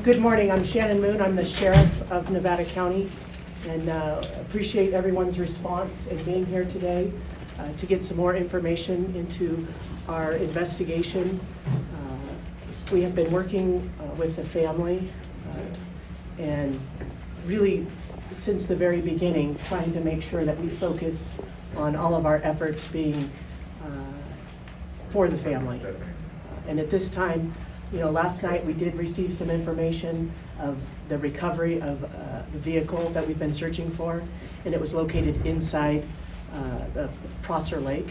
Good morning. I'm Shannon Moon. I'm the Sheriff of Nevada County, and appreciate everyone's response and being here today to get some more information into our investigation. We have been working with the family and really since the very beginning trying to make sure that we focus on all of our efforts being for the family. And at this time, last night we did receive some information of the recovery of the vehicle that we've been searching for, and it was located inside the Prosser Lake.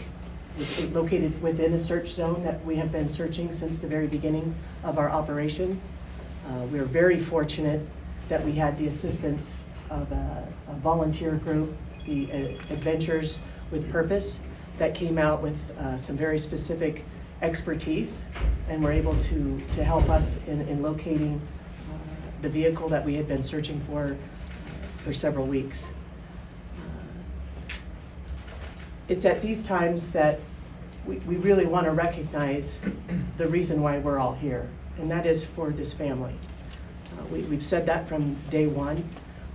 It's located within a search zone that we have been searching since the very beginning of our operation. We are very fortunate that we had the assistance of a volunteer group, the Adventures with Purpose, that came out with some very specific expertise and were able to help us in locating the vehicle that we had been searching for several weeks. It's at these times that we really want to recognize the reason why we're all here, and that is for this family. We've said that from day one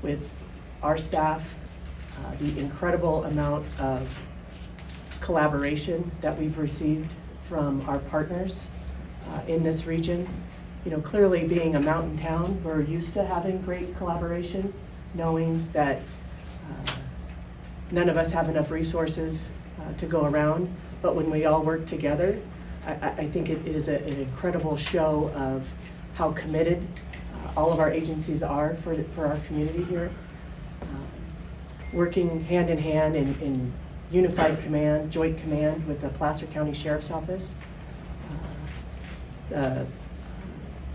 with our staff, the incredible amount of collaboration that we've received from our partners in this region. Clearly being a mountain town, we're used to having great collaboration, knowing that none of us have enough resources to go around, but when we all work together, I think it is an incredible show of how committed all of our agencies are for our community here. Working hand in hand in unified command, joint command with the Placer County Sheriff's Office.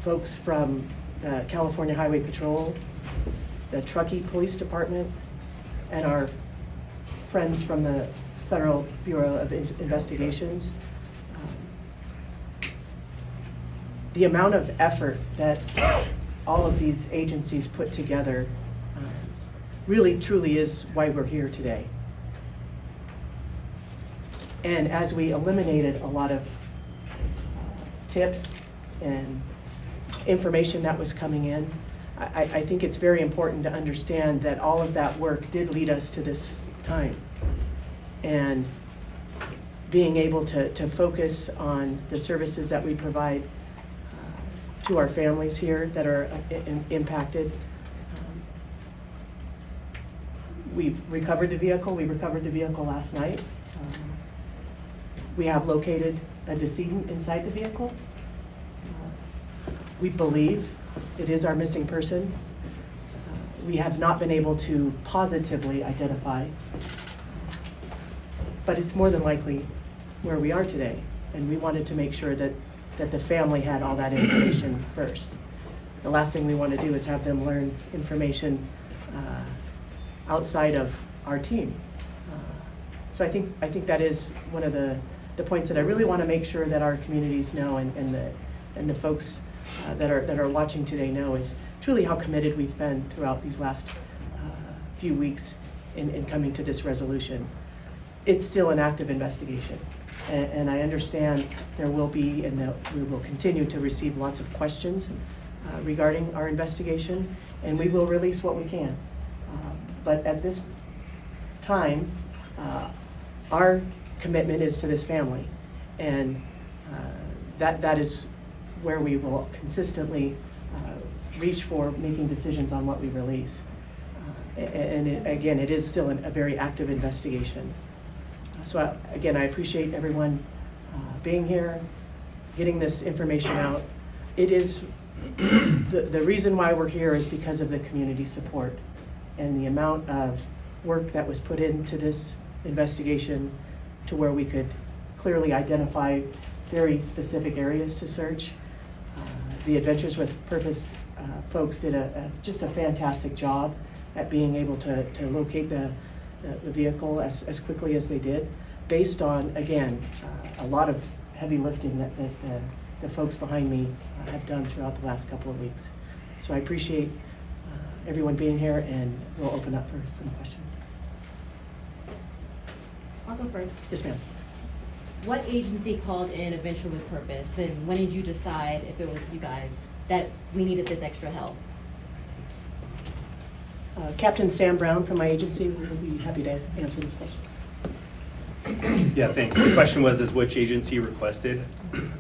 Folks from the California Highway Patrol, the Truckee Police Department, and our friends from the Federal Bureau of Investigations. The amount of effort that all of these agencies put together really truly is why we're here today. And as we eliminated a lot of tips and information that was coming in, I think it's very important to understand that all of that work did lead us to this time. And being able to focus on the services that we provide to our families here that are impacted. We've recovered the vehicle. We recovered the vehicle last night. We have located a decedent inside the vehicle. We believe it is our missing person. We have not been able to positively identify, but it's more than likely where we are today. And we wanted to make sure that the family had all that information first. The last thing we want to do is have them learn information outside of our team. So I think that is one of the points that I really want to make sure that our communities know and the folks that are watching today know is truly how committed we've been throughout these last few weeks in coming to this resolution. It's still an active investigation, and I understand there will be and that we will continue to receive lots of questions regarding our investigation, and we will release what we can. But at this time, our commitment is to this family, and that is where we will consistently reach for making decisions on what we release. Again, it is still a very active investigation. So again, I appreciate everyone being here, getting this information out. It is, the reason why we're here is because of the community support and the amount of work that was put into this investigation to where we could clearly identify very specific areas to search. The Adventures with Purpose folks did just a fantastic job at being able to locate the vehicle as quickly as they did, based on, again, a lot of heavy lifting that the folks behind me have done throughout the last couple of weeks. So I appreciate everyone being here, and we'll open up for some questions. I'll go first. Yes, ma'am. What agency called in Adventure with Purpose, and when did you decide if it was you guys? that we needed this extra help? Captain Sam Brown from my agency will be happy to answer this question. Yeah, thanks. The question was, is which agency requested?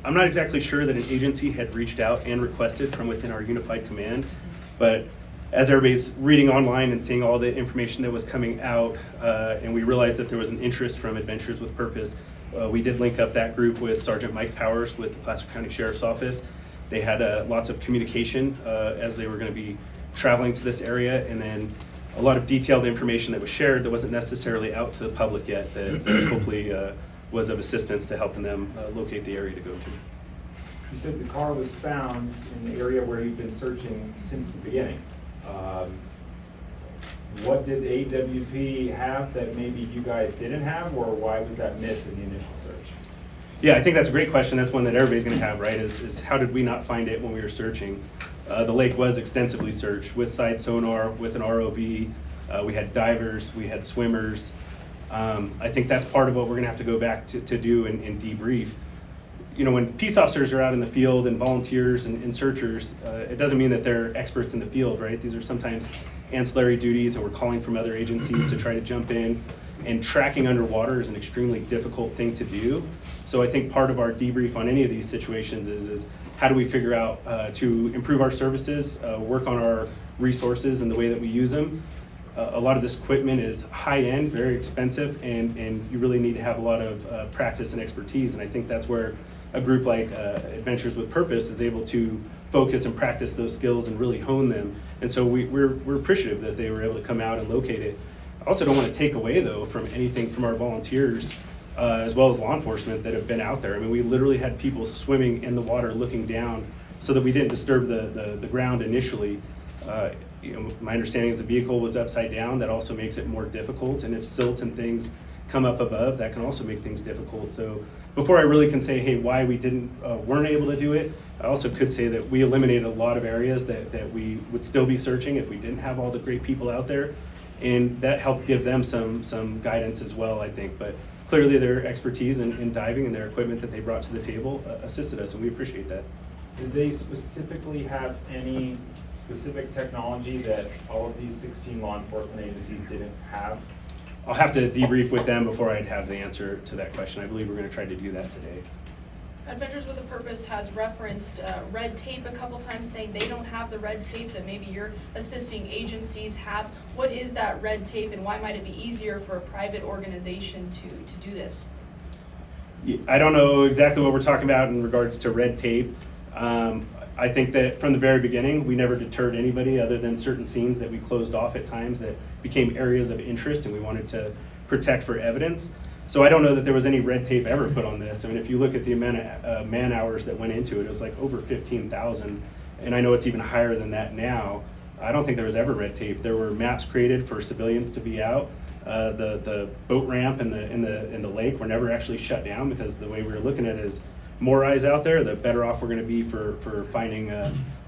I'm not exactly sure that an agency had reached out and requested from within our unified command, but as everybody's reading online and seeing all the information that was coming out, and we realized that there was an interest from Adventures with Purpose, we did link up that group with Sergeant Mike Powers with the Placer County Sheriff's Office. They had lots of communication as they were going to be traveling to this area, and then a lot of detailed information that was shared that wasn't necessarily out to the public yet that hopefully was of assistance to helping them locate the area to go to. You said the car was found in the area where you've been searching since the beginning. What did AWP have that maybe you guys didn't have, or why was that missed in the initial search? Yeah, I think that's a great question. That's one that everybody's going to have, right? Is how did we not find it when we were searching? The lake was extensively searched with side sonar, with an ROV. We had divers, we had swimmers. I think that's part of what we're going to have to go back to do and debrief. You know, when peace officers are out in the field and volunteers and searchers, it doesn't mean that they're experts in the field, right? These are sometimes ancillary duties, and we're calling from other agencies to try to jump in. And tracking underwater is an extremely difficult thing to do. So I think part of our debrief on any of these situations is how do we figure out to improve our services, work on our resources and the way that we use them. A lot of this equipment is high-end, very expensive, and you really need to have a lot of practice and expertise. And I think that's where a group like Adventures with Purpose is able to focus and practice those skills and really hone them. And so we're appreciative that they were able to come out and locate it. I also don't want to take away, though, from anything from our volunteers as well as law enforcement that have been out there. I mean, we literally had people swimming in the water looking down so that we didn't disturb the ground initially. You know, my understanding is the vehicle was upside down. That also makes it more difficult. And if silt and things come up above, that can also make things difficult. So before I really can say, hey, why we weren't able to do it, I also could say that we eliminated a lot of areas that we would still be searching if we didn't have all the great people out there. And that helped give them some guidance as well, I think. But clearly their expertise in diving and their equipment that they brought to the table assisted us, and we appreciate that. Did they specifically have any specific technology that all of these 16 law enforcement agencies didn't have? I'll have to debrief with them before I'd have the answer to that question. I believe we're going to try to do that today. Adventures with a Purpose has referenced red tape a couple times, saying they don't have the red tape that maybe your assisting agencies have. What is that red tape, and why might it be easier for a private organization to do this? I don't know exactly what we're talking about in regards to red tape. I think that from the very beginning, we never deterred anybody other than certain scenes that we closed off at times that became areas of interest and we wanted to protect for evidence. So I don't know that there was any red tape ever put on this. I mean, if you look at the amount of man hours that went into it, it was like over 15,000. And I know it's even higher than that now. I don't think there was ever red tape. There were maps created for civilians to be out. The boat ramp in the lake were never actually shut down, because the way we were looking at it is more eyes out there, the better off we're going to be for finding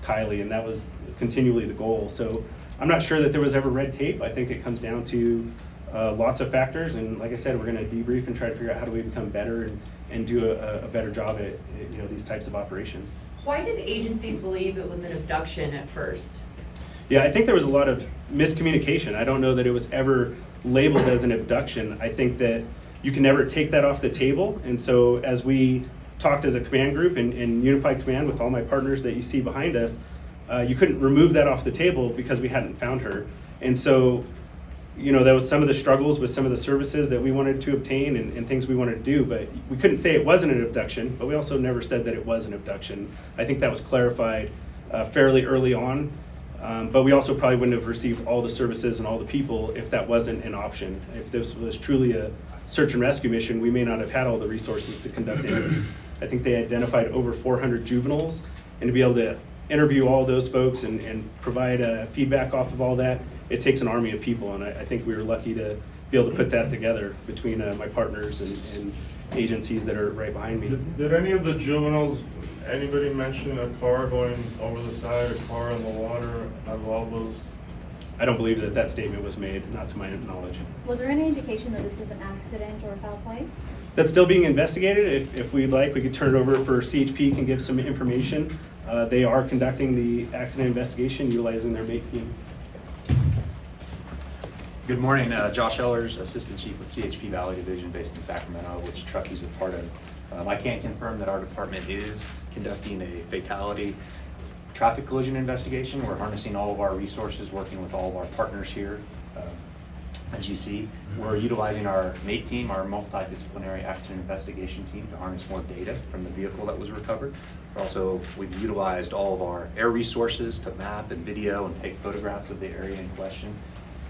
Kiely, and that was continually the goal. So I'm not sure that there was ever red tape. I think it comes down to lots of factors, and like I said, we're going to debrief and try to figure out how do we become better and do a better job at these types of operations. Why did agencies believe it was an abduction at first? Yeah, I think there was a lot of miscommunication. I don't know that it was ever labeled as an abduction. I think that you can never take that off the table, and so as we talked as a command group in unified command with all my partners that you see behind us, you couldn't remove that off the table because we hadn't found her. And so, that was some of the struggles with some of the services that we wanted to obtain and things we wanted to do, but we couldn't say it wasn't an abduction, but we also never said that it was an abduction. I think that was clarified fairly early on, but we also probably wouldn't have received all the services and all the people if that wasn't an option. If this was truly a search and rescue mission, we may not have had all the resources to conduct interviews. I think they identified over 400 juveniles, and to be able to interview all those folks and provide feedback off of all that, it takes an army of people, and I think we were lucky to be able to put that together between my partners and agencies that are right behind me. Did any of the juveniles, anybody mention a car going over the side, a car in the water, out of all those? I don't believe that statement was made, not to my knowledge. Was there any indication that this was an accident or foul play? That's still being investigated. If we'd like, we could turn it over for CHP can give some information. They are conducting the accident investigation utilizing their MAPE team. Good morning, Josh Ellers, Assistant Chief with CHP Valley Division based in Sacramento, which Truckey's a part of. I can confirm that our department is conducting a fatality traffic collision investigation. We're harnessing all of our resources, working with all of our partners here. As you see, we're utilizing our MAPE team, our multidisciplinary accident investigation team, to harness more data from the vehicle that was recovered. We've utilized all of our air resources to map and video and take photographs of the area in question.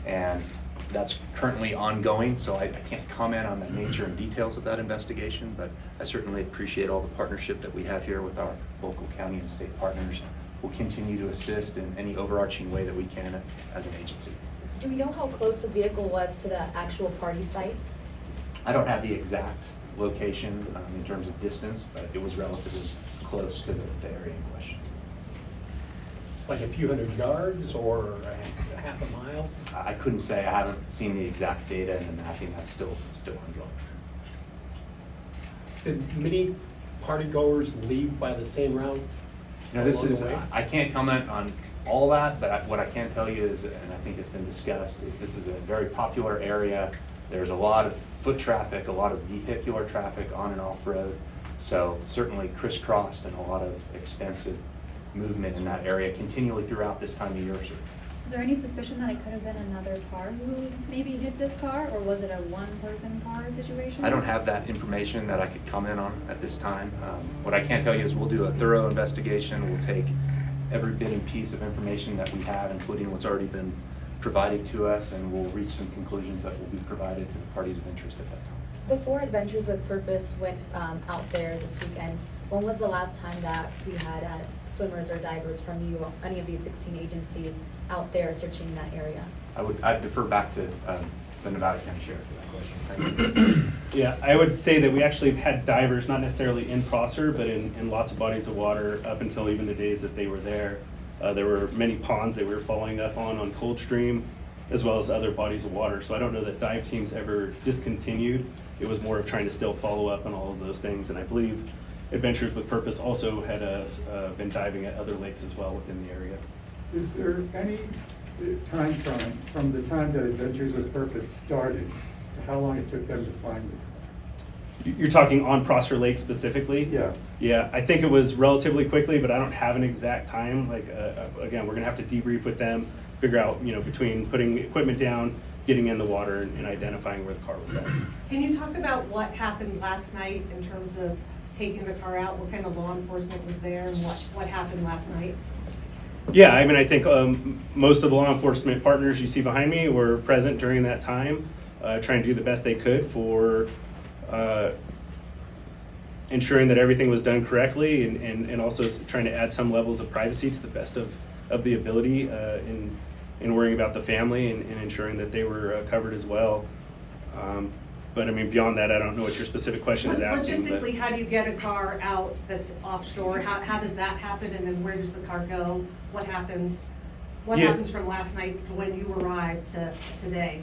And that's currently ongoing, so I can't comment on the nature and details of that investigation, but I certainly appreciate all the partnership that we have here with our local county and state partners. We'll continue to assist in any overarching way that we can as an agency. Do we know how close the vehicle was to the actual party site? I don't have the exact location in terms of distance, but it was relatively close to the area in question. Like a few hundred yards or a half a mile? I couldn't say. I haven't seen the exact data and the mapping. That's still ongoing. Did many partygoers leave by the same route? You know, this along is, the way? I can't comment on all that, but what I can tell you is, and I think it's been discussed, is this is a very popular area. There's a lot of foot traffic, a lot of vehicular traffic on and off road. So certainly crisscrossed and a lot of extensive movement in that area continually throughout this time of year. Is there any suspicion that it could have been another car who maybe hit this car, or was it a one-person car situation? I don't have that information that I could comment on at this time. What I can tell you is we'll do a thorough investigation. We'll take every bit and piece of information that we have, including what's already been provided to us, and we'll reach some conclusions that will be provided to the parties of interest at that time. Before Adventures with Purpose went out there this weekend, when was the last time that we had swimmers or divers from any of these 16 agencies out there searching that area? I'd defer back to the Nevada County Sheriff for that question. Thank you. Yeah, I would say that we actually have had divers, not necessarily in Prosser, but in lots of bodies of water up until even the days that they were there. There were many ponds that we were following up on Coldstream, as well as other bodies of water. So I don't know that dive teams ever discontinued. It was more of trying to still follow up on all of those things. And I believe Adventures with Purpose also had been diving at other lakes as well within the area. Is there any time from the time that Adventures with Purpose started to how long it took them to find it? You're talking on Prosser Lake specifically? Yeah. Yeah, I think it was relatively quickly, but I don't have an exact time. Like, again, we're gonna have to debrief with them, figure out, between putting equipment down, getting in the water, and identifying where the car was at. Can you talk about what happened last night in terms of taking the car out? What kind of law enforcement was there, and what happened last night? Yeah, I mean, I think most of the law enforcement partners you see behind me were present during that time, trying to do the best they could for ensuring that everything was done correctly, and also trying to add some levels of privacy to the best of the ability in worrying about the family and ensuring that they were covered as well. But I mean, beyond that, I don't know what your specific question is asking. Logistically, how do you get a car out that's offshore? How does that happen, and then where does the car go? What happens? What happens from last night to when you arrived to today?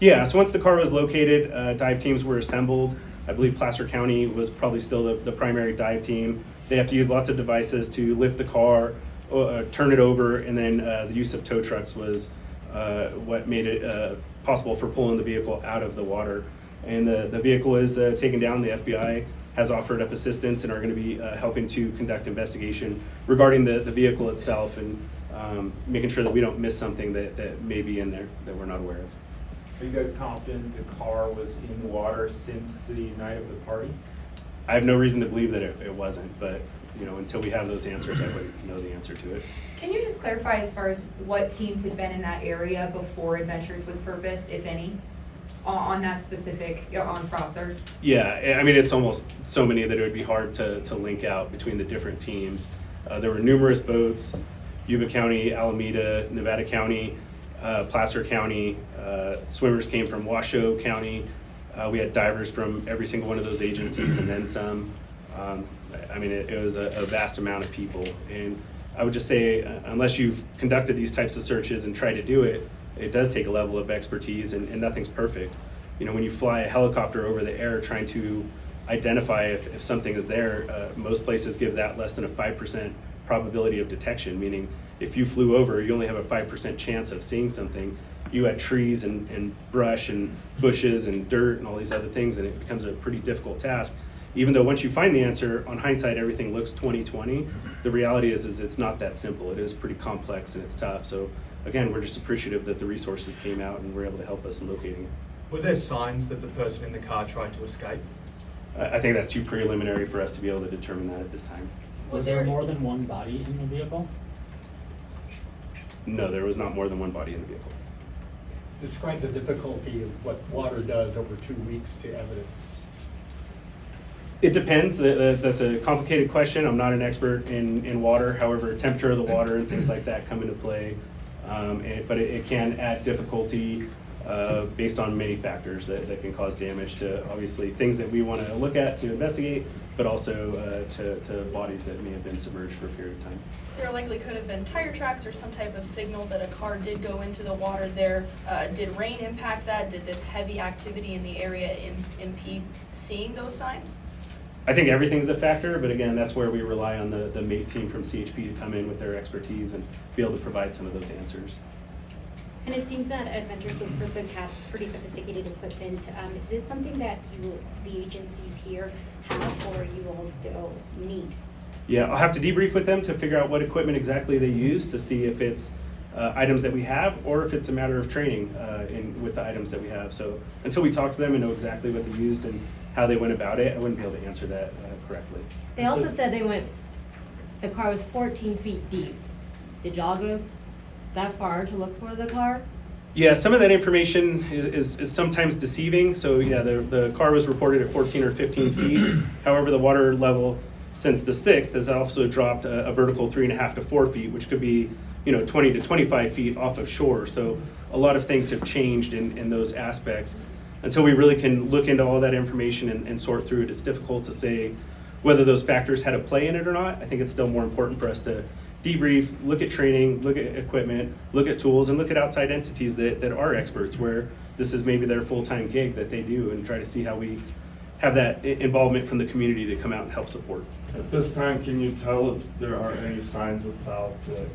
Yeah, so once the car was located, dive teams were assembled. I believe Placer County was probably still the primary dive team. They have to use lots of devices to lift the car, turn it over, and then the use of tow trucks was what made it possible for pulling the vehicle out of the water. And the vehicle is taken down. The FBI has offered up assistance and are going to be helping to conduct investigation regarding the vehicle itself, and making sure that we don't miss something that may be in there that we're not aware of. Are you guys confident the car was in the water since the night of the party? I have no reason to believe that it wasn't, but until we have those answers, I wouldn't know the answer to it. Can you just clarify as far as what teams had been in that area before Adventures with Purpose, if any, on that specific, on Prosser? Yeah, I mean, it's almost so many that it would be hard to link out between the different teams. There were numerous boats, Yuba County, Alameda, Nevada County, Placer County. Swimmers came from Washoe County. We had divers from every single one of those agencies and then some. I mean, it was a vast amount of people. And I would just say, unless you've conducted these types of searches and tried to do it, it does take a level of expertise, and nothing's perfect. When you fly a helicopter over the air trying to identify if something is there, most places give that less than a 5% probability of detection, meaning if you flew over, you only have a 5% chance of seeing something. You had trees and brush and bushes and dirt and all these other things, and it becomes a pretty difficult task. Even though once you find the answer, on hindsight, everything looks 20/20. The reality is it's not that simple. It is pretty complex and it's tough. So again, we're just appreciative that the resources came out and were able to help us in locating it. Were there signs that the person in the car tried to escape? I think that's too preliminary for us to be able to determine that at this time. Was there more than one body in the vehicle? No, there was not more than one body in the vehicle. Describe the difficulty of what water does over 2 weeks to evidence. It depends. That's a complicated question. I'm not an expert in water. However, temperature of the water and things like that come into play. But it can add difficulty based on many factors that can cause damage to, obviously, things that we want to look at to investigate, but also to bodies that may have been submerged for a period of time. There likely could have been tire tracks or some type of signal that a car did go into the water there. Did rain impact that? Did this heavy activity in the area impede seeing those signs? I think everything's a factor, but again, that's where we rely on the MATE team from CHP to come in with their expertise and be able to provide some of those answers. And it seems that Adventures with Purpose have pretty sophisticated equipment. Is this something that the agencies here have, or you all still need? Yeah, I'll have to debrief with them to figure out what equipment exactly they use to see if it's items that we have or if it's a matter of training with the items that we have. So until we talk to them and know exactly what they used and how they went about it, I wouldn't be able to answer that correctly. They also said the car was 14 feet deep. Did y'all go that far to look for the car? Yeah, some of that information is sometimes deceiving. So yeah, the car was reported at 14 or 15 feet. However, the water level since the 6th has also dropped a vertical 3.5 to 4 feet, which could be 20 to 25 feet off of shore. So a lot of things have changed in those aspects. Until we really can look into all that information and sort through it, it's difficult to say whether those factors had a play in it or not. I think it's still more important for us to debrief, look at training, look at equipment, look at tools, and look at outside entities that are experts, where this is maybe their full-time gig that they do, and try to see how we have that involvement from the community to come out and help support. At this time, can you tell if there are any signs of foul play?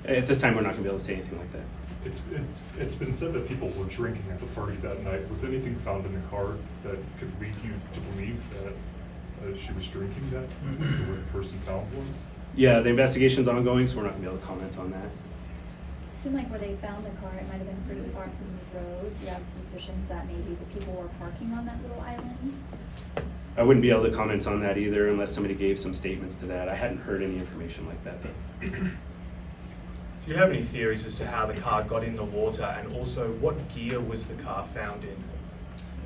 At this time, we're not gonna be able to say anything like that. It's been said that people were drinking at the party that night. Was anything found in the car that could lead you to believe that she was drinking that, where the person found was? Yeah, the investigation's ongoing, so we're not gonna be able to comment on that. It seemed like where they found the car, it might have been pretty far from the road. Do you have suspicions that maybe the people were parking on that little island? I wouldn't be able to comment on that either unless somebody gave some statements to that. I hadn't heard any information like that. Do you have any theories as to how the car got in the water, and also what gear was the car found in?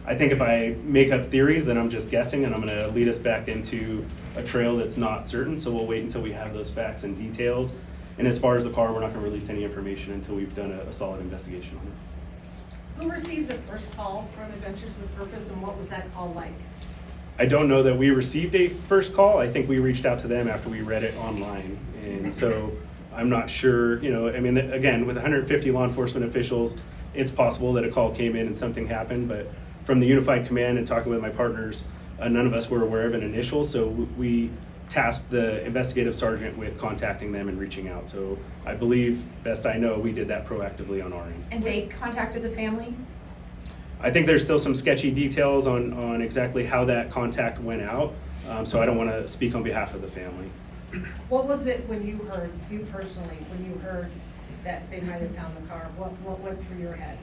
I think if I make up theories, then I'm just guessing, and I'm gonna lead us back into a trail that's not certain, so we'll wait until we have those facts and details. And as far as the car, we're not gonna release any information until we've done a solid investigation on it. Who received the first call from Adventures with Purpose, and what was that call like? I don't know that we received a first call. I think we reached out to them after we read it online. And so I'm not sure, I mean, again, with 150 law enforcement officials, it's possible that a call came in and something happened, but from the Unified Command and talking with my partners, none of us were aware of an initial, so we tasked the investigative sergeant with contacting them and reaching out. So I believe, best I know, we did that proactively on our end. And they contacted the family? I think there's still some sketchy details on exactly how that contact went out, so I don't want to speak on behalf of the family. What was it when you heard, you personally, when you heard that they might have found the car? What went through your head?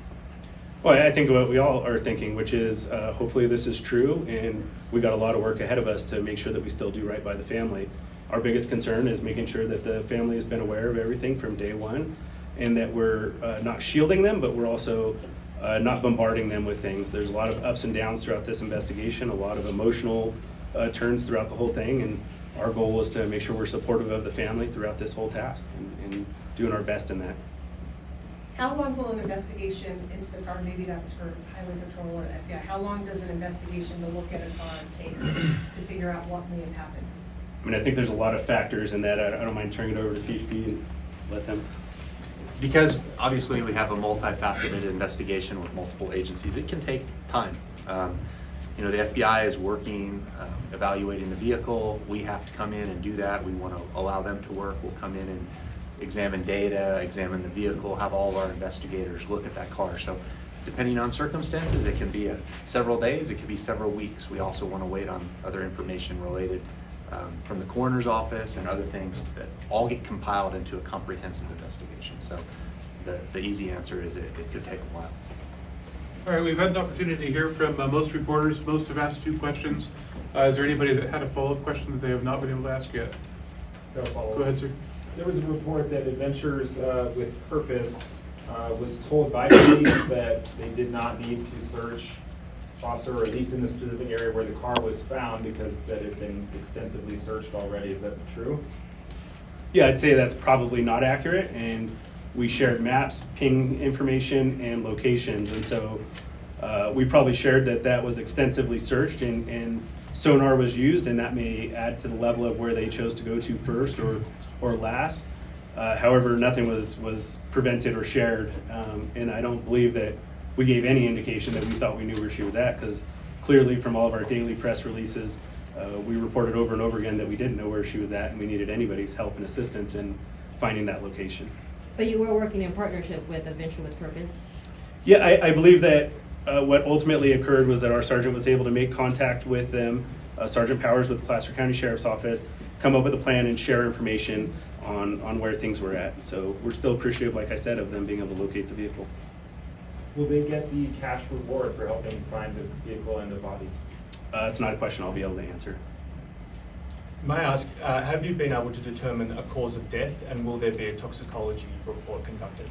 Well, I think what we all are thinking, which is hopefully this is true, and we got a lot of work ahead of us to make sure that we still do right by the family. Our biggest concern is making sure that the family has been aware of everything from day one, and that we're not shielding them, but we're also not bombarding them with things. There's a lot of ups and downs throughout this investigation, a lot of emotional turns throughout the whole thing, and our goal is to make sure we're supportive of the family throughout this whole task and doing our best in that. How long will an investigation into the car, maybe that's for Highway Patrol or FBI, how long does an investigation to look at a car take to figure out what may have happened? I mean, I think there's a lot of factors in that. I don't mind turning it over to CHP and let them. Because obviously we have a multifaceted investigation with multiple agencies, it can take time. You know, the FBI is working, evaluating the vehicle. We have to come in and do that. We want to allow them to work. We'll come in and examine data, examine the vehicle, have all of our investigators look at that car. So depending on circumstances, it can be several days, it could be several weeks. We also want to wait on other information related from the coroner's office and other things that all get compiled into a comprehensive investigation. So the easy answer is it could take a while. All right, we've had an opportunity to hear from most reporters. Most have asked 2 questions. Is there anybody that had a follow-up question that they have not been able to ask yet? No follow-up. Go ahead, sir. There was a report that Adventures with Purpose was told by police that they did not need to search Foster, or at least in the specific area where the car was found, because that had been extensively searched already. Is that true? Yeah, I'd say that's probably not accurate, and we shared maps, ping information, and locations, and so we probably shared that was extensively searched and sonar was used, and that may add to the level of where they chose to go to first or last. However, nothing was prevented or shared, and I don't believe that we gave any indication that we thought we knew where she was at, because clearly from all of our daily press releases, we reported over and over again that we didn't know where she was at, and we needed anybody's help and assistance in finding that location. But you were working in partnership with Adventure with Purpose? Yeah, I believe that what ultimately occurred was that our sergeant was able to make contact with them, Sergeant Powers with the Placer County Sheriff's Office, come up with a plan and share information on where things were at. So we're still appreciative, like I said, of them being able to locate the vehicle. Will they get the cash reward for helping find the vehicle and the body? It's not a question I'll be able to answer. May I ask, have you been able to determine a cause of death, and will there be a toxicology report conducted?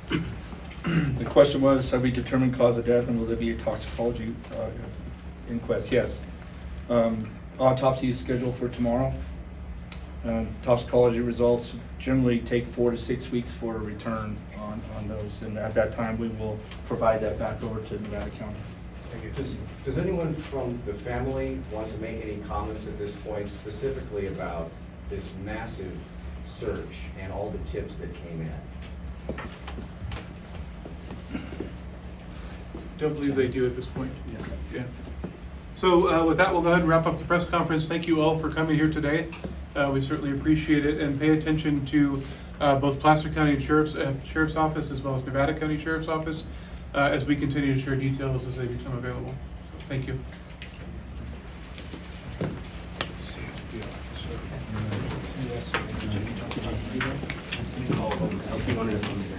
The question was, have we determined cause of death, and will there be a toxicology inquest? Yes. Autopsy is scheduled for tomorrow. Toxicology results generally take 4 to 6 weeks for a return on those, and at that time we will provide that back over to Nevada County. Thank you. Does anyone from the family want to make any comments at this point specifically about this massive search and all the tips that came in? Don't believe they do at this point. Yeah. So with that, we'll go ahead and wrap up the press conference. Thank you all for coming here today. We certainly appreciate it, and pay attention to both Placer County Sheriff's Office as well as Nevada County Sheriff's Office as we continue to share details as they become available. Thank you. Yes.